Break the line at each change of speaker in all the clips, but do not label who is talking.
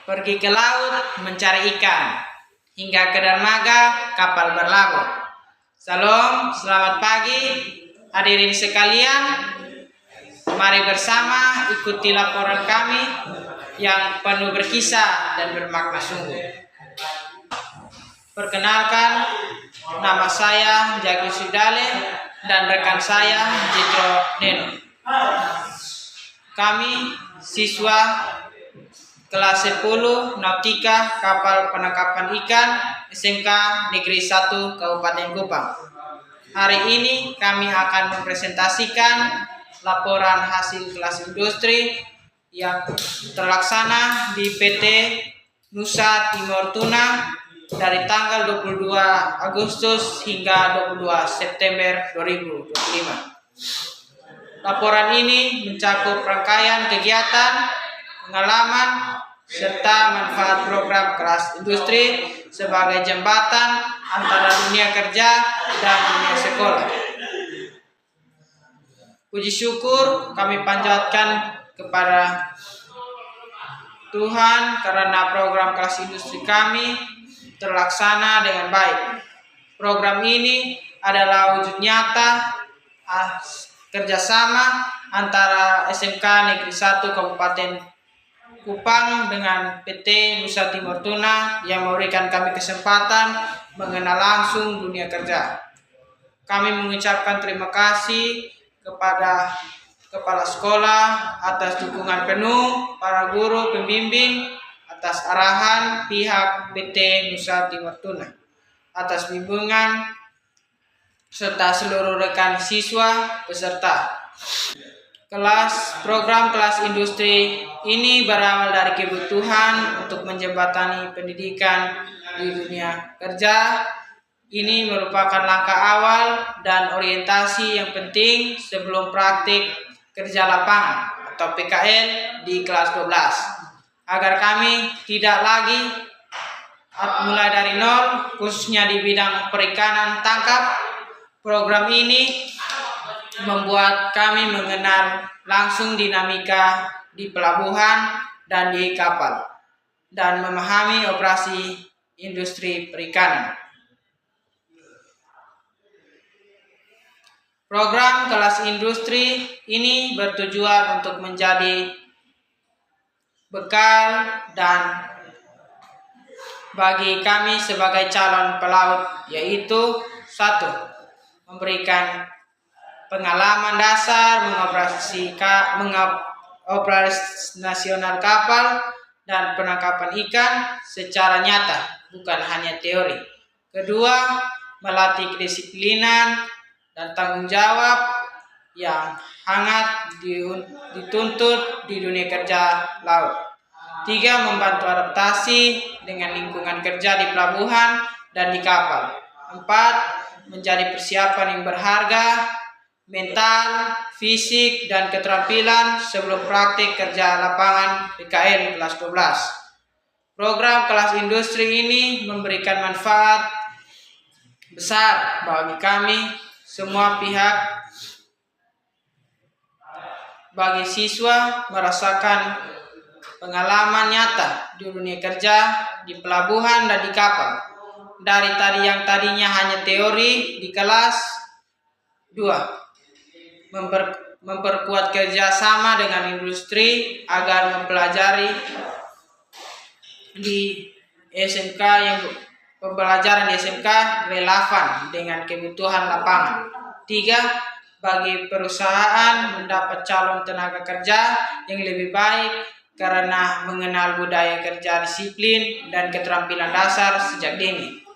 pergi ke laut mencari ikan, hingga ke dermaga kapal berlabuh. Salam, selamat pagi hadirin sekalian. Mari bersama ikuti laporan kami yang penuh berkisah dan bermakna sungguh. Perkenalkan, nama saya Jaki Sudale dan rekan saya Jitro Neno. Kami siswa kelas 10 Nautika Kapal Penangkapan Ikan SMK Negeri 1 Kabupaten Kupang. Hari ini kami akan mempresentasikan laporan hasil kelas industri yang terlaksana di PT Nusa Timur Tuna dari tanggal 22 Agustus hingga 22 September 2025. Laporan ini mencakup rangkaian kegiatan, pengalaman, serta manfaat program kelas industri sebagai jembatan antara dunia kerja dan dunia sekolah. Puji syukur kami panjatkan kepada Tuhan karena program kelas industri kami terlaksana dengan baik. Program ini adalah wujud nyata kerjasama antara SMK Negeri 1 Kabupaten Kupang dengan PT Nusa Timur Tuna yang memberikan kami kesempatan mengenal langsung dunia kerja. Kami mengucapkan terima kasih kepada kepala sekolah atas dukungan penuh, para guru pembimbing atas arahan pihak PT Nusa Timur Tuna, atas bimbingan serta seluruh rekan siswa peserta. Program kelas industri ini berawal dari kebutuhan untuk menjembatani pendidikan di dunia kerja. Ini merupakan langkah awal dan orientasi yang penting sebelum praktik kerja lapangan atau PKL di kelas 12. Agar kami tidak lagi mulai dari nol, khususnya di bidang perikanan tangkap. Program ini membuat kami mengenal langsung dinamika di pelabuhan dan di kapal dan memahami operasi industri perikanan. Program kelas industri ini bertujuan untuk menjadi bekal dan bagi kami sebagai calon pelaut, yaitu 1. Memberikan pengalaman dasar mengoperasional kapal dan penangkapan ikan secara nyata, bukan hanya teori. Kedua, melatih kedisiplinan dan tanggung jawab yang hangat dituntut di dunia kerja laut. 3. Membantu adaptasi dengan lingkungan kerja di pelabuhan dan di kapal. 4. Menjadi persiapan yang berharga, mental, fisik, dan keterampilan sebelum praktik kerja lapangan PKL kelas 12. Program kelas industri ini memberikan manfaat besar bagi kami semua pihak. Bagi siswa merasakan pengalaman nyata di dunia kerja di pelabuhan dan di kapal. Dari yang tadinya hanya teori di kelas. 2. Memperkuat kerjasama dengan industri agar mempelajari di SMK yang pembelajaran di SMK relevan dengan kebutuhan lapangan. 3. Bagi perusahaan mendapat calon tenaga kerja yang lebih baik karena mengenal budaya kerja disiplin dan keterampilan dasar sejak dini.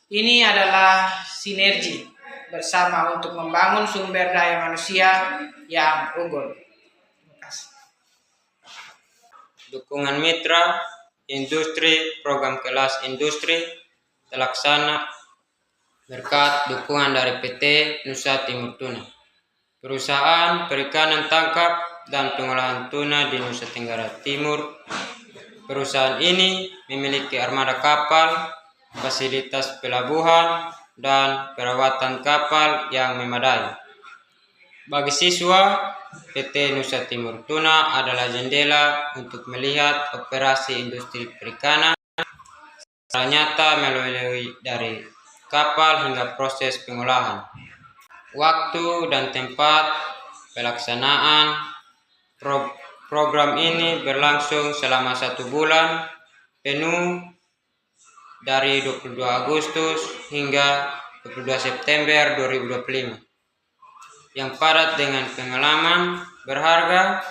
Ini adalah sinergi bersama untuk membangun sumber daya manusia yang unggul. Terima kasih.
Dukungan mitra industri program kelas industri terlaksana berkat dukungan dari PT Nusa Timur Tuna, perusahaan perikanan tangkap dan pengolahan tuna di Nusa Tenggara Timur. Perusahaan ini memiliki armada kapal, fasilitas pelabuhan, dan perawatan kapal yang memadai. Bagi siswa, PT Nusa Timur Tuna adalah jendela untuk melihat operasi industri perikanan secara nyata melalui dari kapal hingga proses pengolahan. Waktu dan tempat pelaksanaan program ini berlangsung selama 1 bulan penuh dari 22 Agustus hingga 22 September 2025 yang padat dengan pengalaman berharga.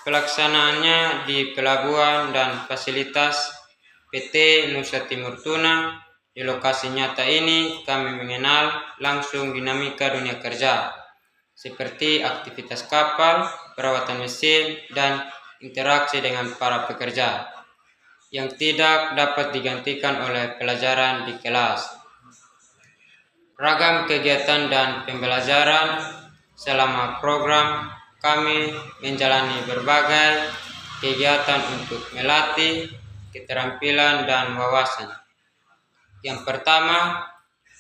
Pelaksanaannya di pelabuhan dan fasilitas PT Nusa Timur Tuna. Di lokasi nyata ini kami mengenal langsung dinamika dunia kerja seperti aktivitas kapal, perawatan mesin, dan interaksi dengan para pekerja yang tidak dapat digantikan oleh pelajaran di kelas. Ragam kegiatan dan pembelajaran selama program kami menjalani berbagai kegiatan untuk melatih keterampilan dan wawasan. Yang pertama,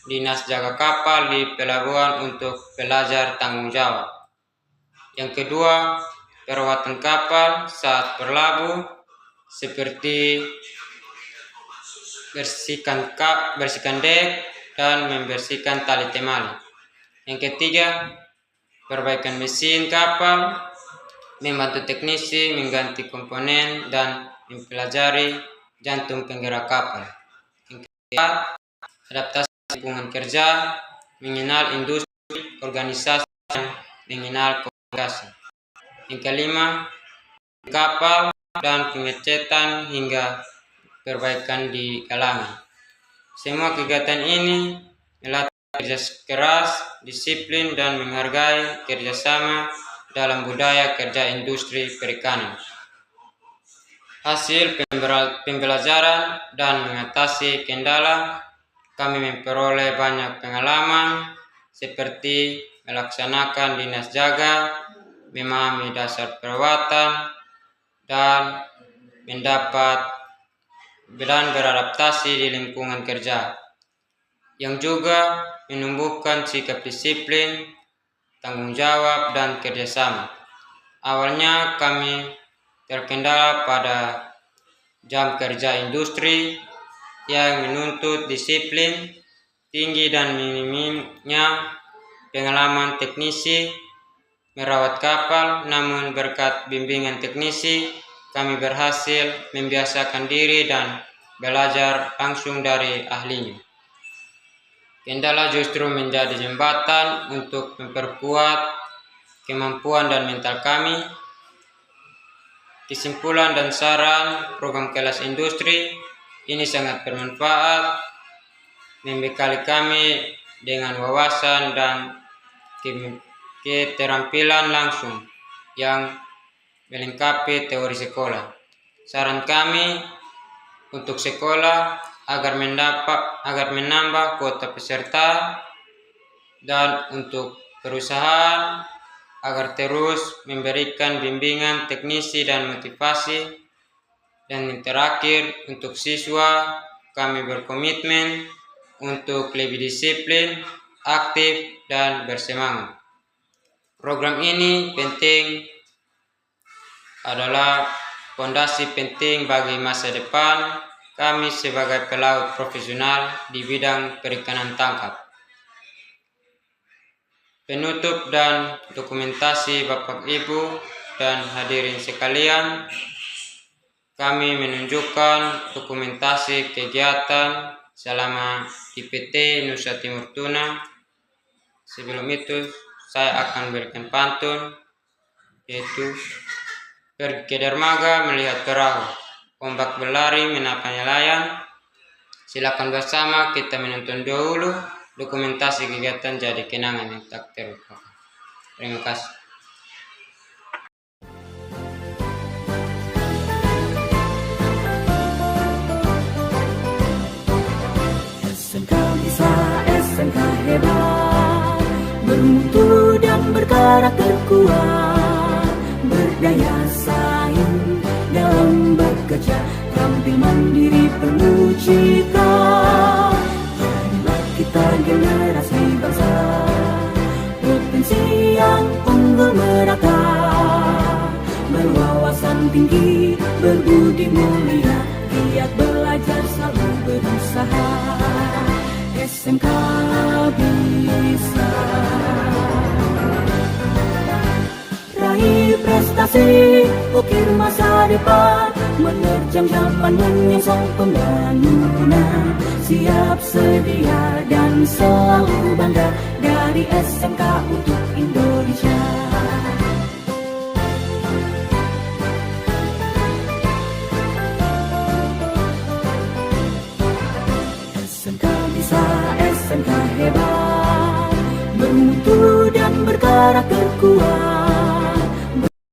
dinas jaga kapal di pelabuhan untuk belajar tanggung jawab. Yang kedua, perawatan kapal saat berlabuh seperti bersihkan dek dan membersihkan tali temali. Yang ketiga, perbaikan mesin kapal, membantu teknisi mengganti komponen dan mempelajari jantung penggerak kapal. Yang keempat, adaptasi lingkungan kerja, mengenal industri, organisasi, dan mengenal komunikasi. Yang kelima, kapal dan pengecetan hingga perbaikan di galangan. Semua kegiatan ini melatih kerja keras, disiplin, dan menghargai kerjasama dalam budaya kerja industri perikanan. Hasil pembelajaran dan mengatasi kendala, kami memperoleh banyak pengalaman seperti melaksanakan dinas jaga, memahami dasar perawatan, dan beradaptasi di lingkungan kerja, yang juga menumbuhkan sikap disiplin, tanggung jawab, dan kerjasama. Awalnya kami terkendala pada jam kerja industri yang menuntut disiplin tinggi dan minimnya pengalaman teknisi merawat kapal, namun berkat bimbingan teknisi kami berhasil membiasakan diri dan belajar langsung dari ahlinya. Kendala justru menjadi jembatan untuk memperkuat kemampuan dan mental kami. Kesimpulan dan saran program kelas industri ini sangat bermanfaat, membekali kami dengan wawasan dan keterampilan langsung yang melengkapi teori sekolah. Saran kami untuk sekolah agar menambah kuota peserta, dan untuk perusahaan agar terus memberikan bimbingan teknisi dan motivasi. Dan yang terakhir, untuk siswa kami berkomitmen untuk lebih disiplin, aktif, dan bersemangat. Program ini adalah fondasi penting bagi masa depan kami sebagai pelaut profesional di bidang perikanan tangkap. Penutup dan dokumentasi Bapak Ibu dan hadirin sekalian, kami menunjukkan dokumentasi kegiatan selama di PT Nusa Timur Tuna. Sebelum itu, saya akan berikan pantun, yaitu pergi ke dermaga melihat perahu, ombak berlari menapa nelayan. Silakan bersama kita menonton dahulu dokumentasi kegiatan jadi kenangan yang tak terlupakan. Terima kasih.
SMK bisa, SMK hebat, bermutu dan berkarakter kuat, berdaya saing dalam bekerja, tampil mandiri penuh cita. Marilah kita generasi bangsa, potensi yang unggul merata. mulia, giat belajar selalu berusaha. SMK bisa raih prestasi, ukir masa depan, menerjang zaman menyongsong pembangunan. Siap sedia dan selalu bangga dari SMK untuk Indonesia. SMK bisa, SMK hebat, bermutu dan berkarakter kuat.